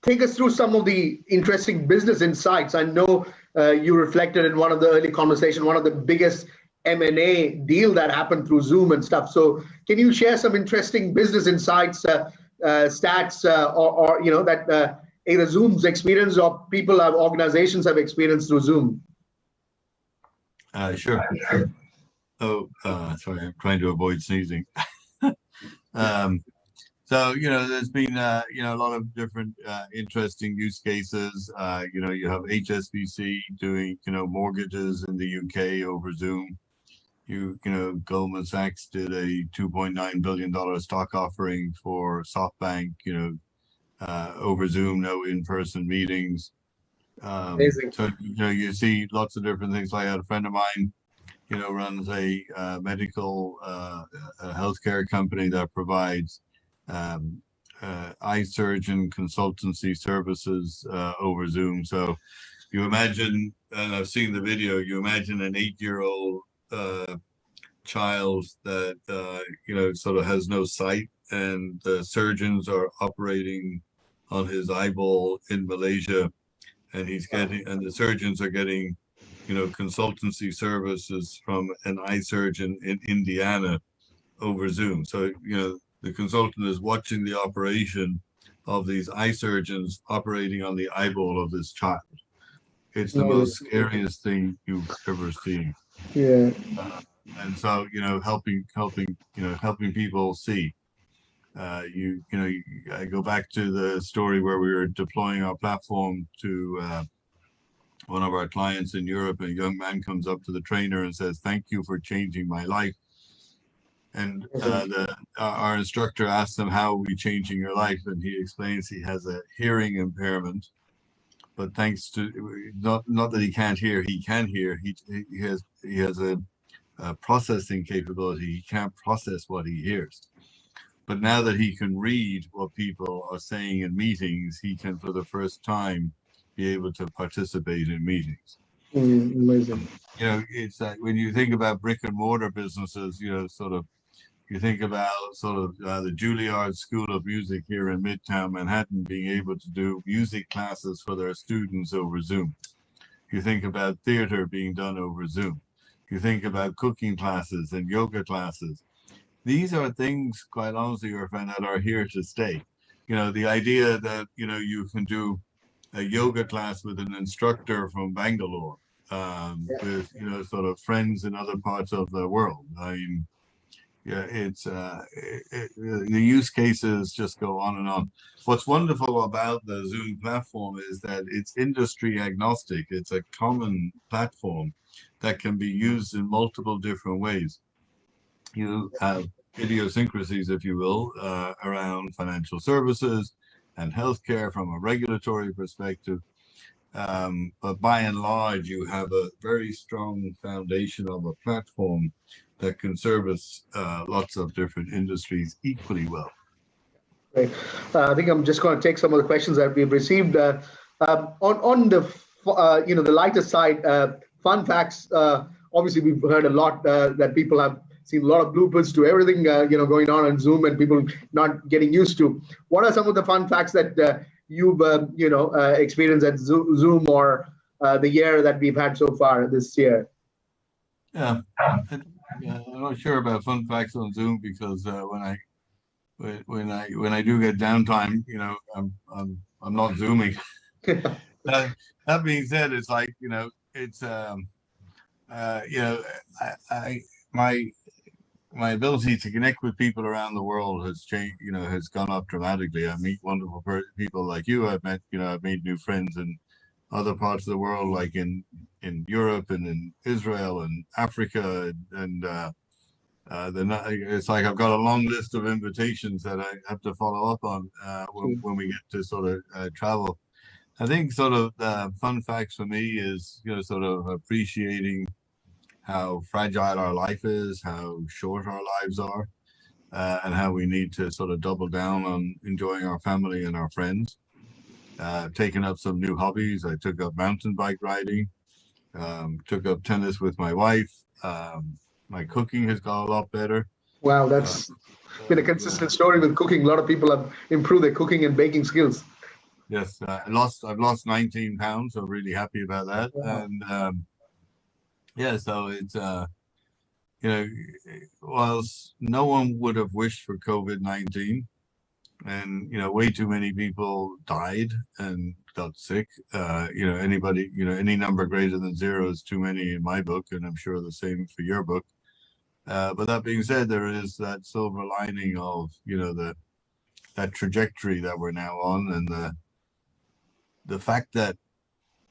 take us through some of the interesting business insights. I know you reflected in one of the early conversations, one of the biggest M&A deal that happened through Zoom and stuff. So can you share some interesting business insights, stats, or that either Zoom's experience or people have, organizations have experienced through Zoom? Sure. Oh, sorry, I'm trying to avoid sneezing. So there's been a lot of different interesting use cases. You have HSBC doing mortgages in the UK over Zoom. Goldman Sachs did a $2.9 billion stock offering for SoftBank. Over Zoom, no in-person meetings. Amazing. So you see lots of different things. Like I had a friend of mine runs a medical a healthcare company that provides eye surgeon consultancy services over Zoom. So you imagine, and I've seen the video, you imagine an 8-year-old child that, sort of has no sight, and the surgeons are operating on his eyeball in Malaysia, and the surgeons are getting, consultancy services from an eye surgeon in Indiana over Zoom. So, the consultant is watching the operation of these eye surgeons operating on the eyeball of this child. It's the most scariest thing you've ever seen. Yeah. And so, helping people see. I go back to the story where we were deploying our platform to one of our clients in Europe. A young man comes up to the trainer and says, "Thank you for changing my life." And our instructor asks him, "How are we changing your life?" And he explains he has a hearing impairment, but thanks to not that he can't hear, he can hear. He has a processing capability. He can't process what he hears. But now that he can read what people are saying in meetings, he can, for the first time, be able to participate in meetings. Amazing. It's like when you think about brick and mortar businesses, you think about the Juilliard School of Music here in Midtown Manhattan being able to do music classes for their students over Zoom. You think about theater being done over Zoom. You think about cooking classes and yoga classes. These are things, quite honestly, Irfan, that are here to stay. The idea that, you can do a yoga class with an instructor from Bangalore, with, sort of friends in other parts of the world. I mean, yeah, it's the use cases just go on and on. What's wonderful about the Zoom platform is that it's industry agnostic. It's a common platform that can be used in multiple different ways. You have idiosyncrasies, if you will, around financial services and healthcare from a regulatory perspective. But by and large, you have a very strong foundation of a platform that can service lots of different industries equally well. Great. I think I'm just going to take some of the questions that we've received. On the lighter side, fun facts. Obviously, we've heard a lot that people have seen a lot of bloopers to everything going on Zoom, and people not getting used to. What are some of the fun facts that you've experienced at Zoom or the year that we've had so far this year? Yeah, I'm not sure about fun facts on Zoom because when I do get downtime, I'm not Zooming. That being said, it's like it's my ability to connect with people around the world has changed, has gone up dramatically. I meet wonderful people like you. I've made new friends in other parts of the world, like in Europe and in Israel and Africa, and it's like I've got a long list of invitations that I have to follow up on when we get to sort of travel. I think sort of fun facts for me is sort of appreciating how fragile our life is, how short our lives are, and how we need to sort of double down on enjoying our family and our friends. Taken up some new hobbies. I took up mountain bike riding, took up tennis with my wife. My cooking has got a lot better. Wow, that's been a consistent story with cooking. A lot of people have improved their cooking and baking skills. Yes, I've lost 19 pounds, so I'm really happy about that. Wow. And yeah, so it's whilst no one would have wished for COVID-19, and way too many people died and got sick. Anybody, any number greater than 0 is too many in my book, and I'm sure the same for your book. But that being said, there is that silver lining of that trajectory that we're now on, and the fact that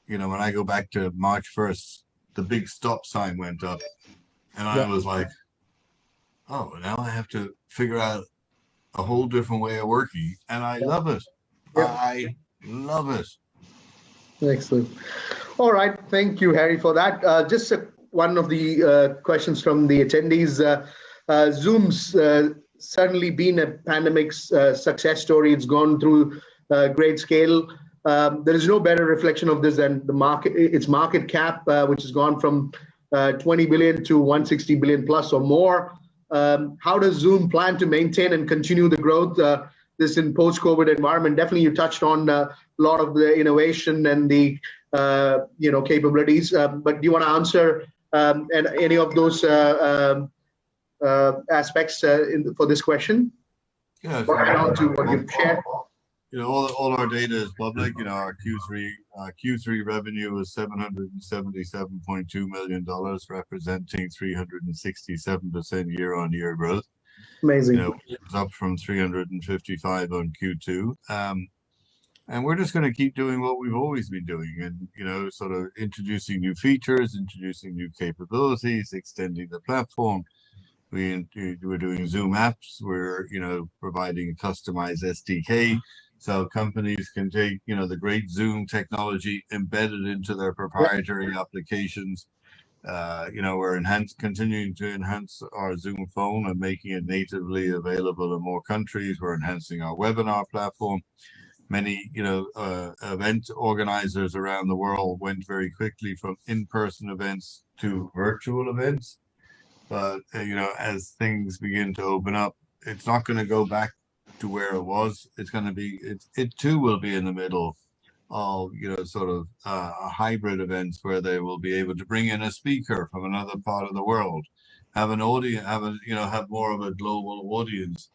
when I go back to March 1st, the big stop sign went up, and I was like, oh, now I have to figure out a whole different way of working, and I love it. I love it. Excellent. All right, thank you, Harry, for that. Just a one of the questions from the attendees. Zoom's certainly been a pandemic success story. It's gone through great scale. There is no better reflection of this than the market, its market cap, which has gone from 20 billion to 160 billion plus or more. How does Zoom plan to maintain and continue the growth this in post-COVID environment? Definitely, you touched on a lot of the innovation and the capabilities. But do you want to answer and any of those aspects for this question? Yeah. To what you've shared. All our data is public. Our Q3 revenue was $777.2 million, representing 367% year-on-year growth. Amazing. It was up from 355 on Q2. And we're just going to keep doing what we've always been doing, and sort of introducing new features, introducing new capabilities, extending the platform. We're doing Zoom apps. We're providing a customized SDK. So companies can take, the great Zoom technology embedded into their proprietary applications. We're continuing to enhance our Zoom phone and making it natively available in more countries. We're enhancing our webinar platform. Many, event organizers around the world went very quickly from in-person events to virtual events. But, as things begin to open up, it's not going to go back to where it was. It's going to be, it too will be in the middle of, sort of hybrid events where they will be able to bring in a speaker from another part of the world, have an audience, have more of a global audience,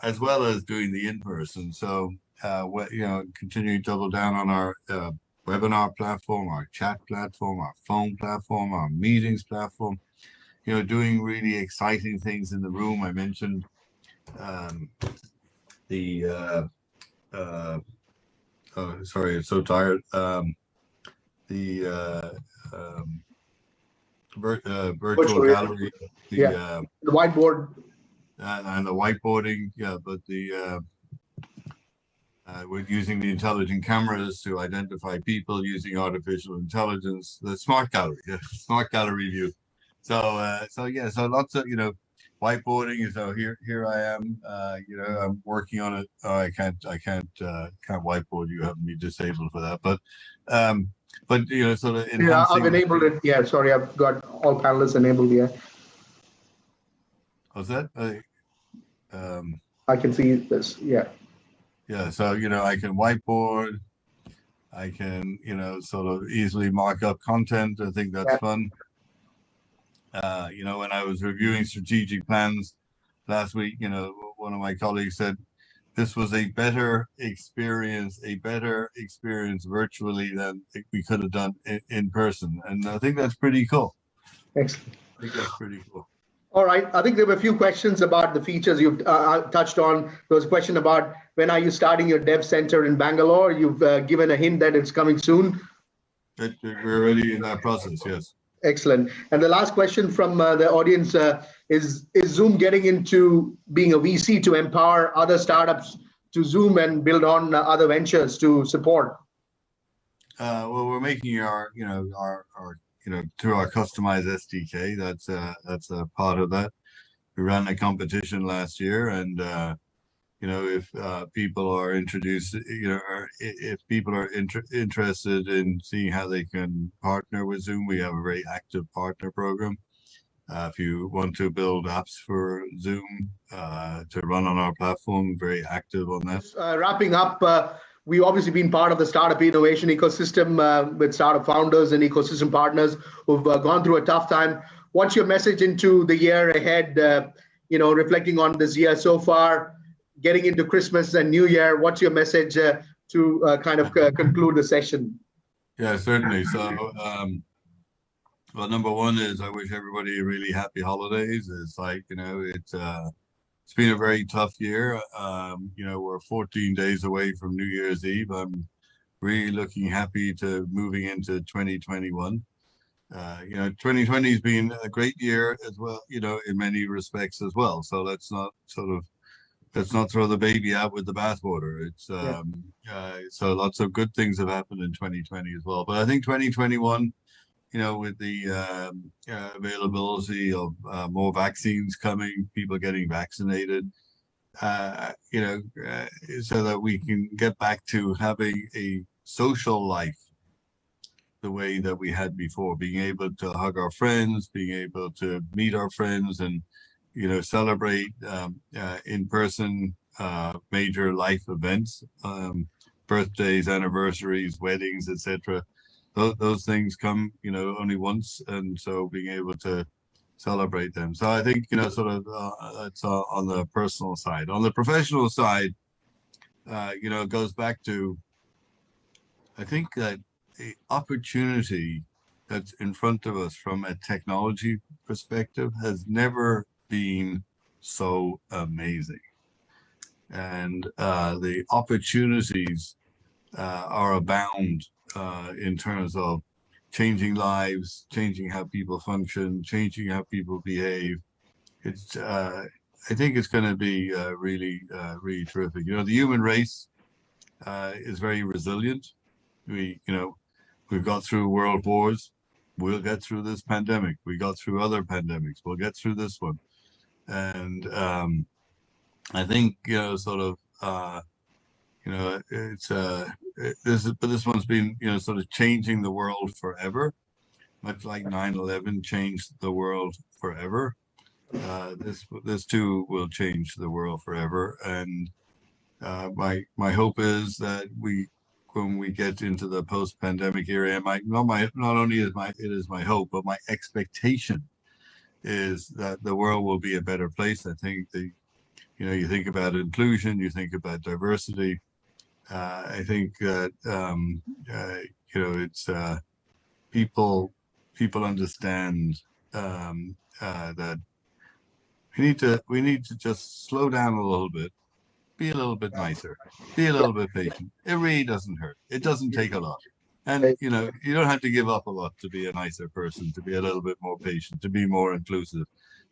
as well as doing the in-person. So, continue to double down on our webinar platform, our chat platform, our phone platform, our meetings platform, doing really exciting things in the room. I mentioned sorry, I'm so tired. The virtual gallery, the whiteboard, and the whiteboarding. Yeah, but we're using the intelligent cameras to identify people using artificial intelligence. The smart gallery, smart gallery view. So lots of whiteboarding. So here I am. I'm working on it. Oh, I can't whiteboard. You have me disabled for that. But sort of enhancing. Yeah, I've enabled it. Yeah, sorry, I've got all panelists enabled. Yeah. What's that? I can see this. Yeah. Yeah. So I can whiteboard. I can sort of easily mark up content. I think that's fun. When I was reviewing strategic plans last week, one of my colleagues said this was a better experience virtually than we could have done in person. And I think that's pretty cool. Excellent. I think that's pretty cool. All right. I think there were a few questions about the features you've touched on. There was a question about when are you starting your dev center in Bangalore? You've given a hint that it's coming soon. We're already in that process, yes. Excellent. And the last question from the audience is Zoom getting into being a VC to empower other startups to Zoom and build on other ventures to support? Well, we're making our through our customized SDK. That's a part of that. We ran a competition last year, and if people are if people are interested in seeing how they can partner with Zoom, we have a very active partner program. If you want to build apps for Zoom to run on our platform, very active on that. Wrapping up, we've obviously been part of the startup innovation ecosystem with startup founders and ecosystem partners who've gone through a tough time. What's your message into the year ahead? Reflecting on this year so far, getting into Christmas and New Year, what's your message to kind of conclude the session? Yeah, certainly. So, well, number one is I wish everybody really happy holidays. It's like, it's been a very tough year. We're 14 days away from New Year's Eve. I'm really looking happy to moving into 2021. 2020 has been a great year as well, in many respects as well. So let's not throw the baby out with the bathwater. It's so lots of good things have happened in 2020 as well. But I think 2021, with the availability of more vaccines coming, people getting vaccinated, so that we can get back to having a social life the way that we had before, being able to hug our friends, being able to meet our friends, and celebrate in person major life events, birthdays, anniversaries, weddings, etc. Those things come only once, and so being able to celebrate them. So I think that's on the personal side. On the professional side, it goes back to, I think that the opportunity that's in front of us from a technology perspective has never been so amazing. And the opportunities are abound in terms of changing lives, changing how people function, changing how people behave. It's I think it's going to be really terrific. The human race is very resilient. We've got through world wars. We'll get through this pandemic. We got through other pandemics. We'll get through this one. And I think it's this one's been sort of changing the world forever, much like 9/11 changed the world forever. This too will change the world forever. And my hope is that when we get into the post-pandemic era, not only is my hope, but my expectation is that the world will be a better place. I think you think about inclusion, you think about diversity. I think that it's people understand that we need to just slow down a little bit, be a little bit nicer, be a little bit patient. It really doesn't hurt. It doesn't take a lot. And you don't have to give up a lot to be a nicer person, to be a little bit more patient, to be more inclusive,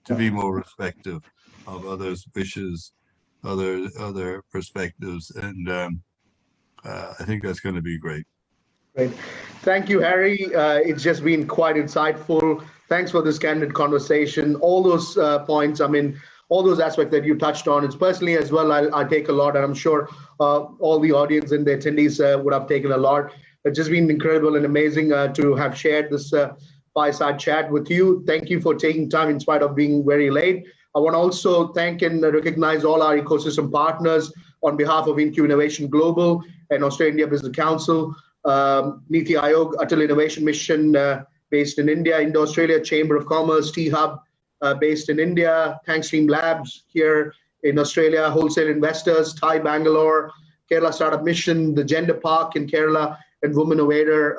to be more respectful of others' wishes, other perspectives, and I think that's going to be great. Great. Thank you, Harry. It's just been quite insightful. Thanks for this candid conversation. All those points, all those aspects that you touched on, it's personally as well, I take a lot, and I'm sure all the audience and the attendees would have taken a lot. It's just been incredible and amazing to have shared this fireside chat with you. Thank you for taking time in spite of being very late. I want to also thank and recognize all our ecosystem partners on behalf of InQ Innovation Global and Australia India Business Council, Niti Aayog, Atal Innovation Mission based in India, Indo-Australia Chamber of Commerce, T-Hub based in India, Tankstream Labs here in Australia, Wholesale Investors, Thai Bangalore, Kerala Startup Mission, the Gender Park in Kerala, and Women Innovator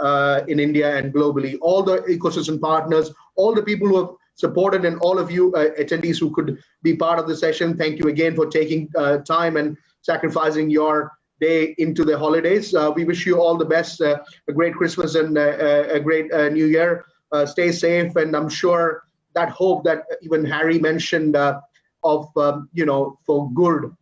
in India and globally. All the ecosystem partners, all the people who have supported, and all of you attendees who could be part of the session, thank you again for taking time and sacrificing your day into the holidays. We wish you all the best, a great Christmas and a great New Year. Stay safe, and I'm sure that hope that even Harry mentioned of for good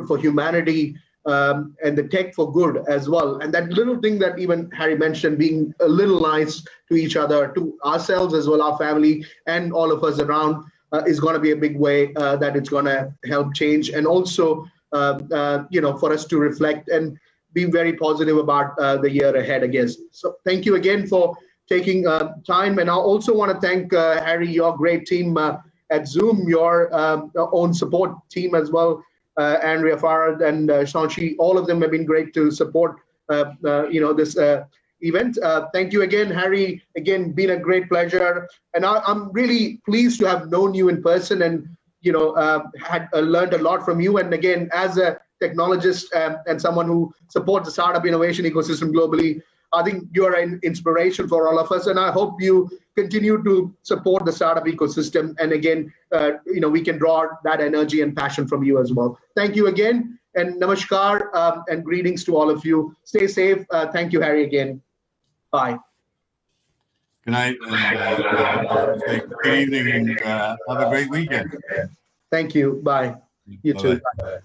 for humanity, and the tech for good as well. And that little thing that even Harry mentioned, being a little nice to each other, to ourselves as well, our family, and all of us around, is going to be a big way that it's going to help change. And also, for us to reflect and be very positive about the year ahead again. So thank you again for taking time. And I also want to thank Harry, your great team at Zoom, your own support team as well. Andrea Farad and Shanshi, all of them have been great to support this event. Thank you again, Harry. Again, been a great pleasure, and I'm really pleased to have known you in person, and had learned a lot from you. And again, as a technologist and someone who supports the startup innovation ecosystem globally, I think you are an inspiration for all of us, and I hope you continue to support the startup ecosystem. And again, we can draw that energy and passion from you as well. Thank you again, and namaskar, and greetings to all of you. Stay safe. Thank you, Harry, again. Bye. Good night, and good evening, and have a great weekend. Thank you. Bye. You too. Bye-bye.